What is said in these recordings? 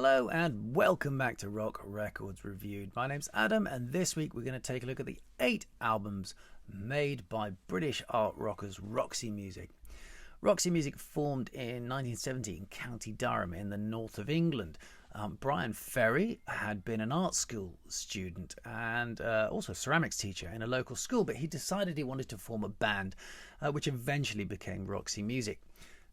Hello and welcome back to Rock Records Reviewed. My name's Adam and this week we're going to take a look at the 8 albums made by British art rockers Roxy Music. Roxy Music formed in 1970 in County Durham in the north of England. Brian Ferry had been an art school student and also a ceramics teacher in a local school, but he decided he wanted to form a band which eventually became Roxy Music.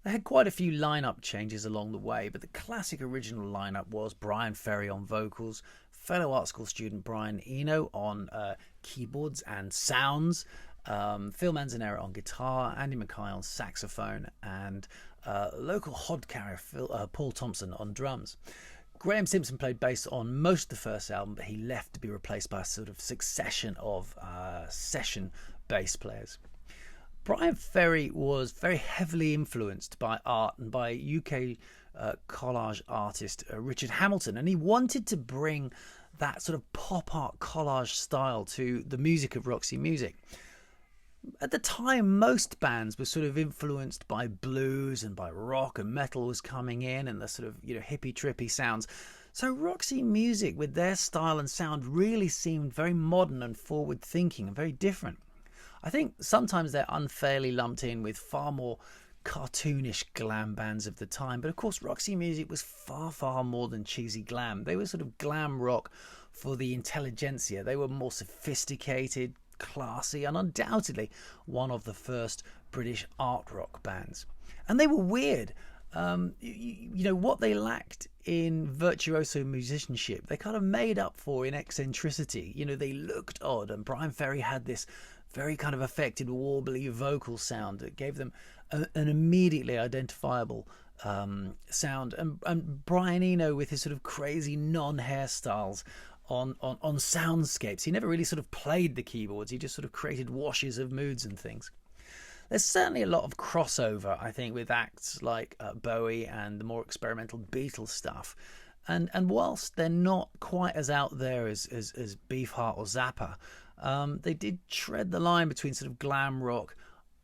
They had quite a few lineup changes along the way, but the classic original lineup was Brian Ferry on vocals, fellow art school student Brian Eno on keyboards and sounds, Phil Manzanera on guitar, Andy Mackay on saxophone, and local hod carrier Paul Thompson on drums. Graham Simpson played bass on most of the first album, but he left to be replaced by a sort of succession of session bass players. Brian Ferry was very heavily influenced by art and by UK collage artist Richard Hamilton, and he wanted to bring that sort of pop art collage style to the music of Roxy Music. At the time, most bands were sort of influenced by blues and by rock, and metal was coming in and the sort of, hippie trippy sounds. So Roxy Music, with their style and sound, really seemed very modern and forward thinking and very different. I think sometimes they're unfairly lumped in with far more cartoonish glam bands of the time, but of course Roxy Music was far more than cheesy glam. They were sort of glam rock for the intelligentsia. They were more sophisticated, classy, and undoubtedly one of the first British art rock bands. And they were weird. What they lacked in virtuoso musicianship, they kind of made up for in eccentricity. They looked odd, and Brian Ferry had this very kind of affected, warbly vocal sound that gave them an immediately identifiable sound. And Brian Eno with his sort of crazy non-hairstyles on soundscapes. He never really sort of played the keyboards. He just sort of created washes of moods and things. There's certainly a lot of crossover, I think, with acts like Bowie and the more experimental Beatles stuff. And whilst they're not quite as out there as Beefheart or Zappa, they did tread the line between sort of glam rock,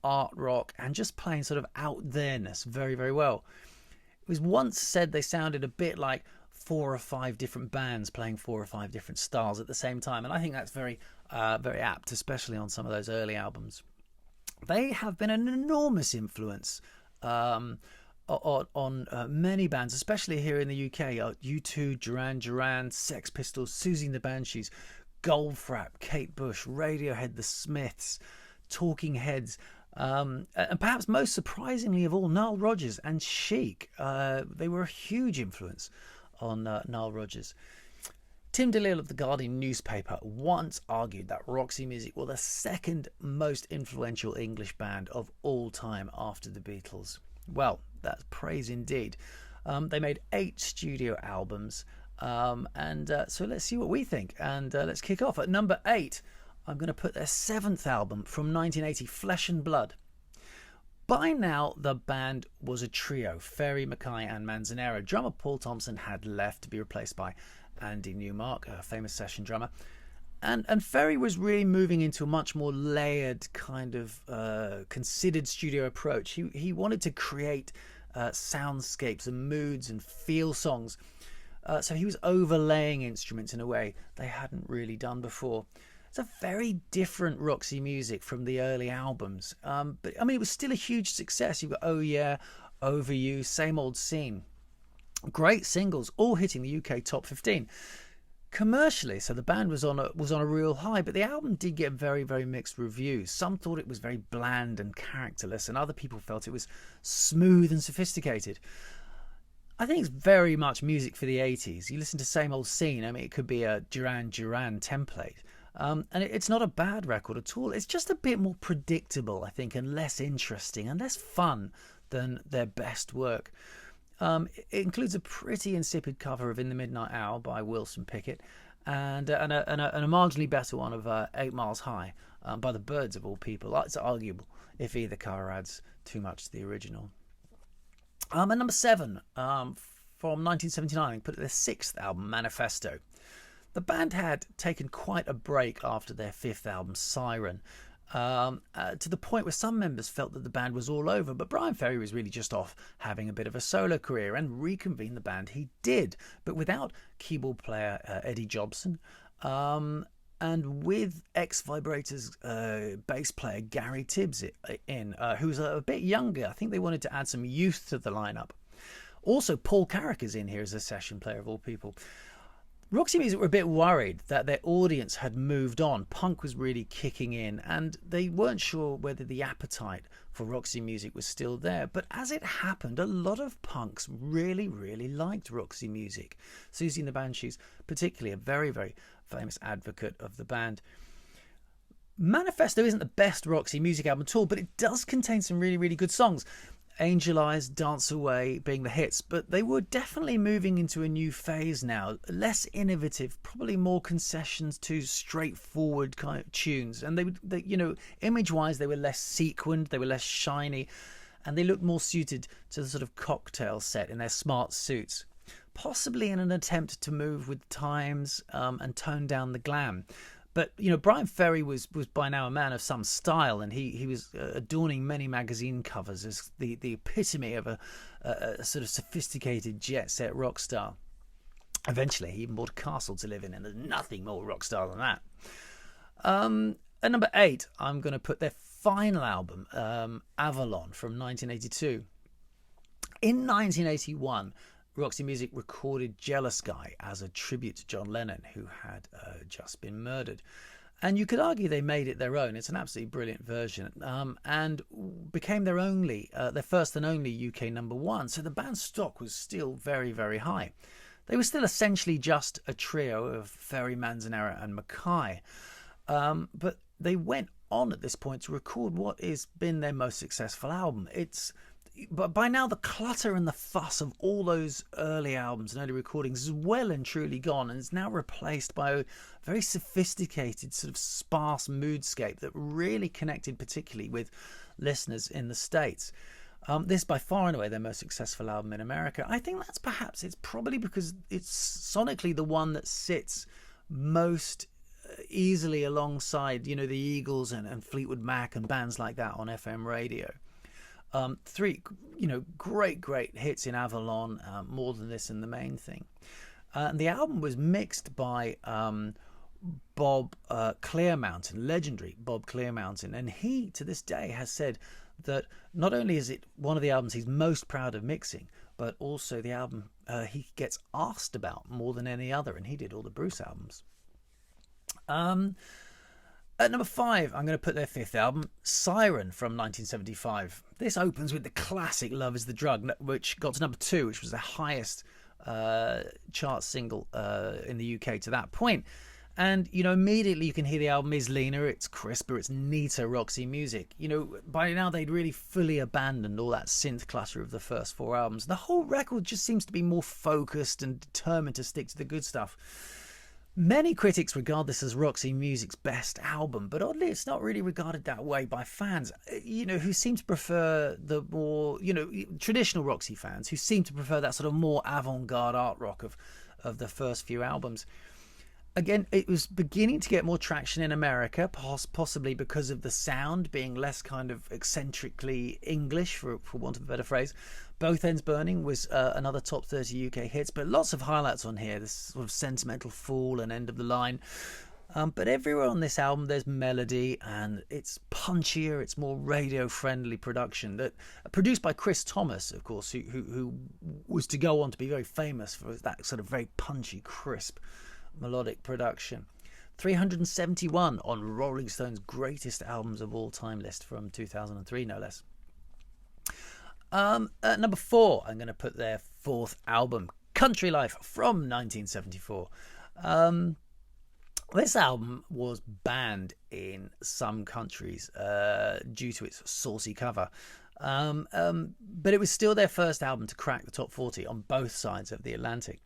art rock, and just playing sort of out there-ness very, very well. It was once said they sounded a bit like 4 or 5 different bands playing 4 or 5 different styles at the same time, and I think that's very apt, especially on some of those early albums. They have been an enormous influence on many bands, especially here in the UK. U2, Duran Duran, Sex Pistols, Susie and the Banshees, Goldfrapp, Kate Bush, Radiohead, The Smiths, Talking Heads, and perhaps most surprisingly of all, Nile Rodgers and Chic. They were a huge influence on Nile Rodgers. Tim DeLille of the Guardian newspaper once argued that Roxy Music were the second most influential English band of all time after the Beatles. Well, that's praise indeed. They made 8 studio albums, so let's see what we think, and let's kick off. At number 8, I'm going to put their 7th album from 1980, Flesh and Blood. By now, the band was a trio, Ferry, Mackay and Manzanera. Drummer Paul Thompson had left to be replaced by Andy Newmark, a famous session drummer. And Ferry was really moving into a much more layered kind of considered studio approach. He wanted to create soundscapes and moods and feel songs. So he was overlaying instruments in a way they hadn't really done before. It's a very different Roxy Music from the early albums. But I mean, it was still a huge success. You've got Oh Yeah, Over You, Same Old Scene. Great singles, all hitting the UK top 15. Commercially, so the band was on a real high, but the album did get very, very mixed reviews. Some thought it was very bland and characterless, and other people felt it was smooth and sophisticated. I think it's very much music for the 80s. You listen to Same Old Scene, I mean, it could be a Duran Duran template. And it's not a bad record at all. It's just a bit more predictable, I think, and less interesting and less fun than their best work. It includes a pretty insipid cover of In the Midnight Hour by Wilson Pickett and a marginally better one of 8 Miles High by the Byrds of all people. It's arguable if either cover adds too much to the original. And number 7, from 1979, put it their 6th album, Manifesto. The band had taken quite a break after their 5th album, Siren, to the point where some members felt that the band was all over, but Brian Ferry was really just off having a bit of a solo career, and reconvene the band he did, but without keyboard player Eddie Jobson, and with ex-Vibrators bass player Gary Tibbs who's a bit younger. I think they wanted to add some youth to the lineup. Also, Paul Carrick is in here as a session player of all people. Roxy Music were a bit worried that their audience had moved on. Punk was really kicking in, and they weren't sure whether the appetite for Roxy Music was still there. But as it happened, a lot of punks really, really liked Roxy Music. Susie and the Banshees, particularly, a very, very famous advocate of the band. Manifesto isn't the best Roxy Music album at all, but it does contain some really, really good songs. Angel Eyes, Dance Away being the hits, but they were definitely moving into a new phase now, less innovative, probably more concessions to straightforward kind of tunes. And they image-wise, they were less sequined, they were less shiny, and they looked more suited to the sort of cocktail set in their smart suits, possibly in an attempt to move with times and tone down the glam. But, Brian Ferry was by now a man of some style, and he was adorning many magazine covers as the epitome of a sort of sophisticated jet-set rock star. Eventually, he even bought a castle to live in, and there's nothing more rock star than that. At number 8, I'm going to put their final album, Avalon, from 1982. In 1981... Roxy Music recorded Jealous Guy as a tribute to John Lennon, who had just been murdered. And you could argue they made it their own. It's an absolutely brilliant version, and became their first and only UK number one. So the band's stock was still very, very high. They were still essentially just a trio of Ferry, Manzanera and Mackay. But they went on at this point to record what has been their most successful album. But by now, the clutter and the fuss of all those early albums and early recordings is well and truly gone, and is now replaced by a very sophisticated, sort of sparse moodscape that really connected particularly with listeners in the States. This is by far and away their most successful album in America. I think it's probably because it's sonically the one that sits most easily alongside, the Eagles and Fleetwood Mac and bands like that on FM radio. 3, great hits in Avalon, More Than This and The Main Thing. The album was mixed by Bob Clearmountain, legendary Bob Clearmountain, and he, to this day, has said that not only is it one of the albums he's most proud of mixing, but also the album he gets asked about more than any other, and he did all the Bruce albums. At number 5, I'm going to put their 5th album, Siren, from 1975. This opens with the classic Love Is the Drug, which got to number 2, which was the highest chart single in the UK to that point. And, immediately you can hear the album is leaner, it's crisper, it's neater Roxy Music. By now they'd really fully abandoned all that synth clutter of the first 4 albums. The whole record just seems to be more focused and determined to stick to the good stuff. Many critics regard this as Roxy Music's best album, but oddly it's not really regarded that way by fans, who seem to prefer the more, traditional Roxy fans, who seem to prefer that sort of more avant-garde art rock of the first few albums. Again, it was beginning to get more traction in America, possibly because of the sound being less kind of eccentrically English, for want of a better phrase. Both Ends Burning was another top 30 UK hits, but lots of highlights on here, this sort of Sentimental Fool and End of the Line. But everywhere on this album there's melody, and it's punchier, it's more radio-friendly production, that produced by Chris Thomas, of course, who was to go on to be very famous for that sort of very punchy, crisp melodic production. 371 on Rolling Stone's greatest albums of all time list from 2003, no less. At number 4, I'm going to put their 4th album, Country Life, from 1974. This album was banned in some countries due to its saucy cover. But it was still their first album to crack the top 40 on both sides of the Atlantic.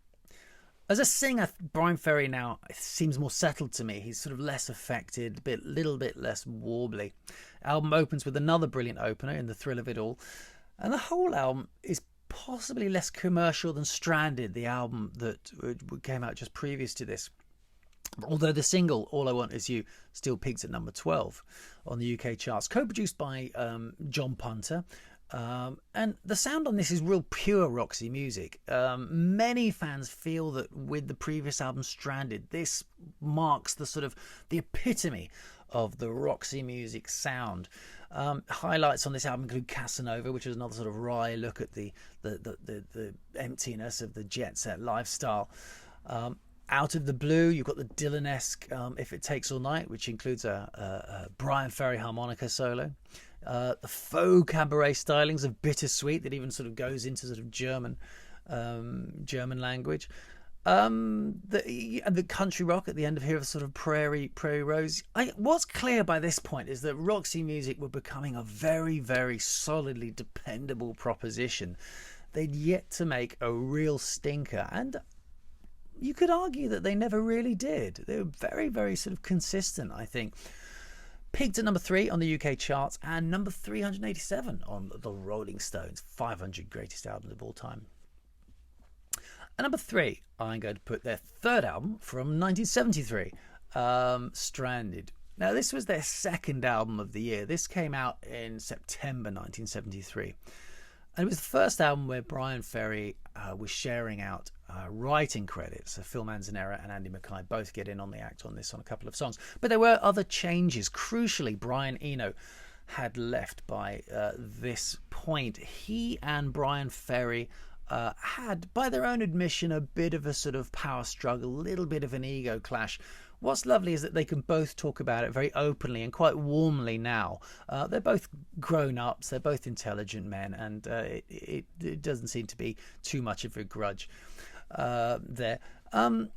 As a singer, Brian Ferry now seems more settled to me. He's sort of less affected, little bit less warbly. Album opens with another brilliant opener in The Thrill of It All. And the whole album is possibly less commercial than Stranded, the album that came out just previous to this. Although the single "All I Want Is You" still peaked at number 12 on the UK charts, co-produced by John Punter. And the sound on this is real pure Roxy music. Many fans feel that with the previous album Stranded, this marks the epitome of the Roxy music sound. Highlights on this album include Casanova, which is another sort of wry look at the emptiness of the jet set lifestyle. Out of the Blue, you've got the Dylan-esque If It Takes All Night, which includes a Brian Ferry harmonica solo. The faux cabaret stylings of Bittersweet that even sort of goes into sort of German language. The country rock at the end of here, sort of Prairie Rose. What's clear by this point is that Roxy Music were becoming a very, very solidly dependable proposition. They'd yet to make a real stinker, and you could argue that they never really did. They were very, very sort of consistent, I think. Peaked at number 3 on the UK charts and number 387 on the Rolling Stones 500 greatest albums of all time. At number 3, I'm going to put their third album from 1973, Stranded. Now, this was their second album of the year. This came out in September 1973. And it was the first album where Brian Ferry was sharing out writing credits. So Phil Manzanera and Andy Mackay both get in on the act on this on a couple of songs. But there were other changes. Crucially, Brian Eno had left by this point. He and Brian Ferry had, by their own admission, a bit of a sort of power struggle, a little bit of an ego clash. What's lovely is that they can both talk about it very openly and quite warmly now. They're both grown-ups, they're both intelligent men, and it doesn't seem to be too much of a grudge there. And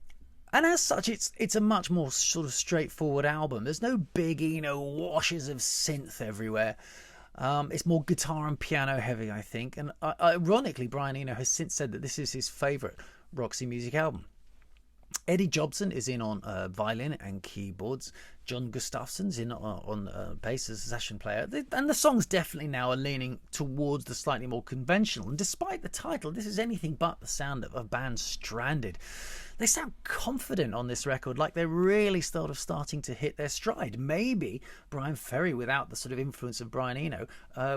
as such, it's a much more sort of straightforward album. There's no big, washes of synth everywhere. It's more guitar and piano heavy, I think. And ironically, Brian Eno has since said that this is his favourite Roxy Music album. Eddie Jobson is in on violin and keyboards. John Gustafson's in on bass as a session player. And the songs definitely now are leaning towards the slightly more conventional. And despite the title, this is anything but the sound of a band stranded. They sound confident on this record, like they're really starting to hit their stride. Maybe Brian Ferry, without the sort of influence of Brian Eno,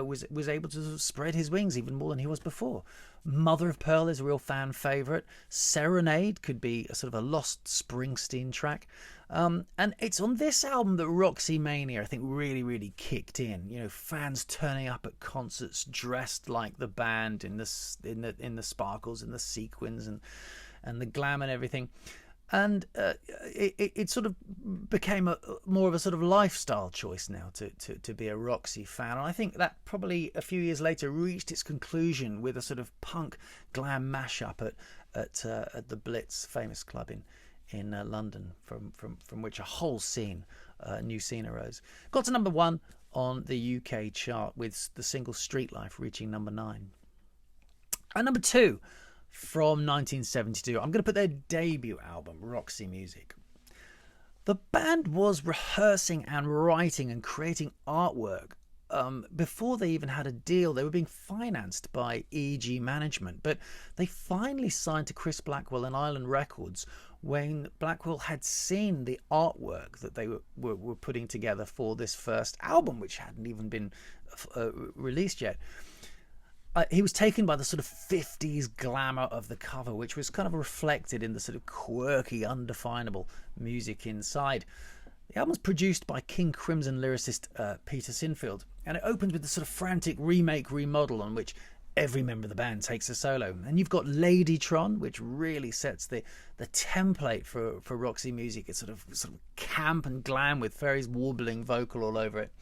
was able to sort of spread his wings even more than he was before. Mother of Pearl is a real fan favourite. Serenade could be a sort of a lost Springsteen track. And it's on this album that Roxy Mania, I think, really, really kicked in. You know, fans turning up at concerts dressed like the band in the sparkles and the sequins and the glam and everything. And it sort of became more of a sort of lifestyle choice now to be a Roxy fan. And I think that probably a few years later reached its conclusion with a sort of punk glam mashup at the Blitz, famous club in London, from which a whole new scene arose. Got to number 1 on the UK chart with the single Street Life reaching number 9. And number 2, from 1972, I'm going to put their debut album, Roxy Music. The band was rehearsing and writing and creating artwork before they even had a deal. They were being financed by EG Management, but they finally signed to Chris Blackwell and Island Records when Blackwell had seen the artwork that they were putting together for this first album, which hadn't even been released yet. He was taken by the sort of 50s glamour of the cover, which was kind of reflected in the sort of quirky, undefinable music inside. The album's produced by King Crimson lyricist Peter Sinfield, and it opens with the sort of frantic remodel on which every member of the band takes a solo. And you've got Ladytron, which really sets the template for Roxy Music. It's sort of camp and glam with Ferry's warbling vocal all over it.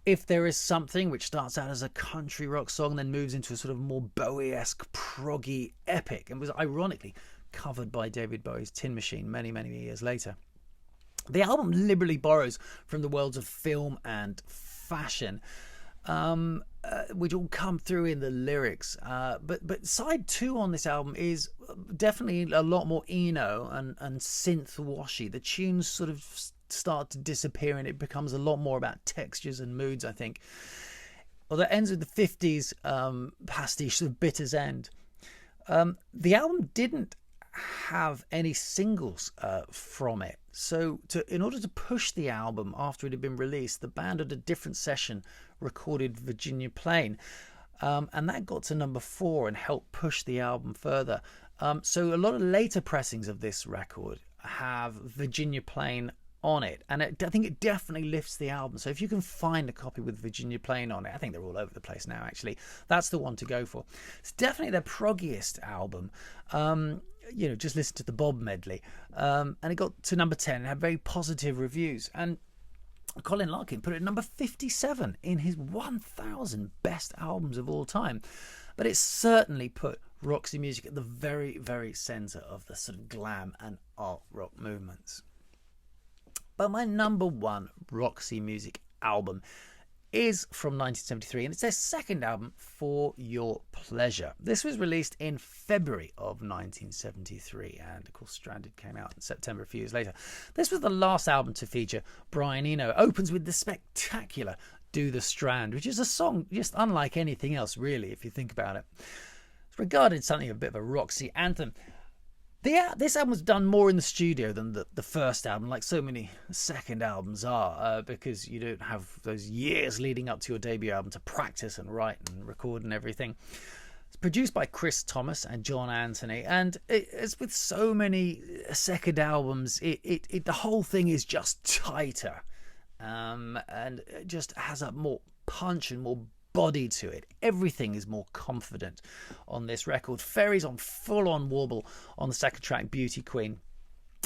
If There Is Something, which starts out as a country rock song, then moves into a sort of more Bowie-esque, proggy epic, and was ironically covered by David Bowie's Tin Machine many, many years later. The album liberally borrows from the worlds of film and fashion, which all come through in the lyrics. But side 2 on this album is definitely a lot more Eno and synth washy. The tunes sort of start to disappear and it becomes a lot more about textures and moods, I think. Although it ends with the 50s pastiche of Bitter's End. The album didn't have any singles from it. So in order to push the album after it had been released, the band at a different session recorded Virginia Plain. And that got to number 4 and helped push the album further. So a lot of later pressings of this record have Virginia Plain on it, and I think it definitely lifts the album. So if you can find a copy with Virginia Plain on it, I think they're all over the place now actually, that's the one to go for. It's definitely their proggiest album. Just listen to the Bob medley, and it got to number 10 and had very positive reviews, and Colin Larkin put it at number 57 in his 1000 best albums of all time. But it certainly put Roxy Music at the very, very centre of the sort of glam and art rock movements. But my number 1 Roxy Music album is from 1973, and it's their second album, For Your Pleasure. This was released in February of 1973, and of course Stranded came out in September, a few years later. This was the last album to feature Brian Eno. It opens with the spectacular Do the Strand, which is a song just unlike anything else, really, if you think about it. It's regarded something of a bit of a Roxy anthem. This album was done more in the studio than the first album, like so many second albums are, because you don't have those years leading up to your debut album to practice and write and record and everything. It's produced by Chris Thomas and John Anthony, and as with so many second albums, the whole thing is just tighter, and it just has a more punch and more body to it. Everything is more confident on this record. Ferry's on full-on warble on the second track, Beauty Queen.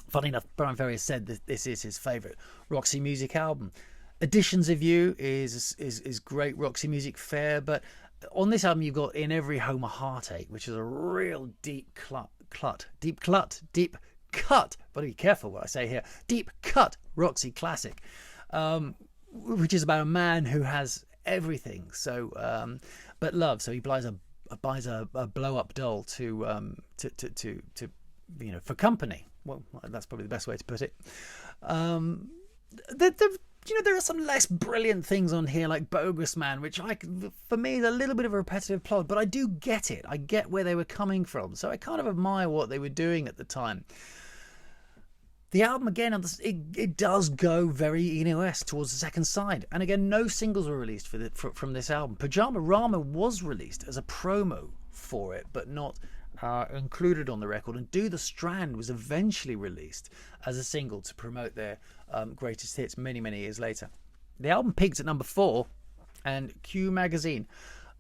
Funny enough, Brian Ferry has said that this is his favourite Roxy Music album. Editions of You is great Roxy Music fare, but on this album you've got In Every Home a Heartache, which is a real deep cut. But be careful what I say here. Deep cut Roxy classic, which is about a man who has everything, but love. So he buys a blow up doll to for company. Well, that's probably the best way to put it. There are some less brilliant things on here, like Bogus Man, which for me is a little bit of a repetitive plot, but I do get it. I get where they were coming from, so I kind of admire what they were doing at the time. The album, again, it does go very Eno-esque towards the second side. And again, no singles were released from this album. Pajama Rama was released as a promo for it, but not included on the record. And Do the Strand was eventually released as a single to promote their greatest hits many, many years later. The album peaked at number 4, and Q Magazine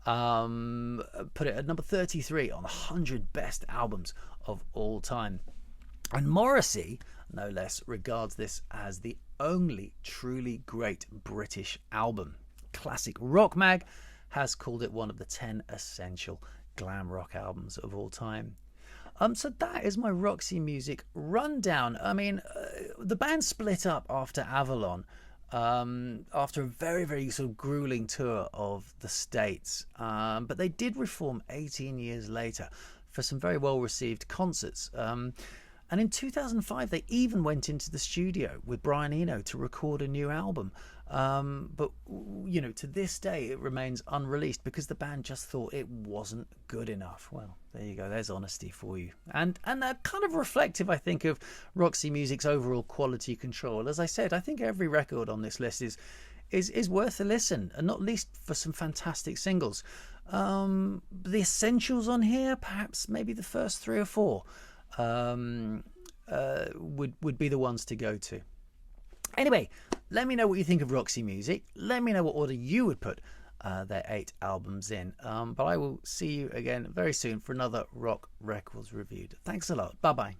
put it at number 33 on the 100 best albums of all time. And Morrissey, no less, regards this as the only truly great British album. Classic Rock Mag has called it one of the 10 essential glam rock albums of all time. So that is my Roxy Music rundown. I mean, the band split up after Avalon, after a very, very sort of grueling tour of the States. But they did reform 18 years later for some very well-received concerts. And in 2005, they even went into the studio with Brian Eno to record a new album. But, to this day, it remains unreleased because the band just thought it wasn't good enough. Well, there you go. There's honesty for you. And they're kind of reflective, I think, of Roxy Music's overall quality control. As I said, I think every record on this list is worth a listen, and not least for some fantastic singles. The essentials on here, perhaps maybe the first 3 or 4. Would be the ones to go to. Anyway, let me know what you think of Roxy Music. Let me know what order you would put their 8 albums in. But I will see you again very soon for another Rock Records Reviewed. Thanks a lot. Bye bye.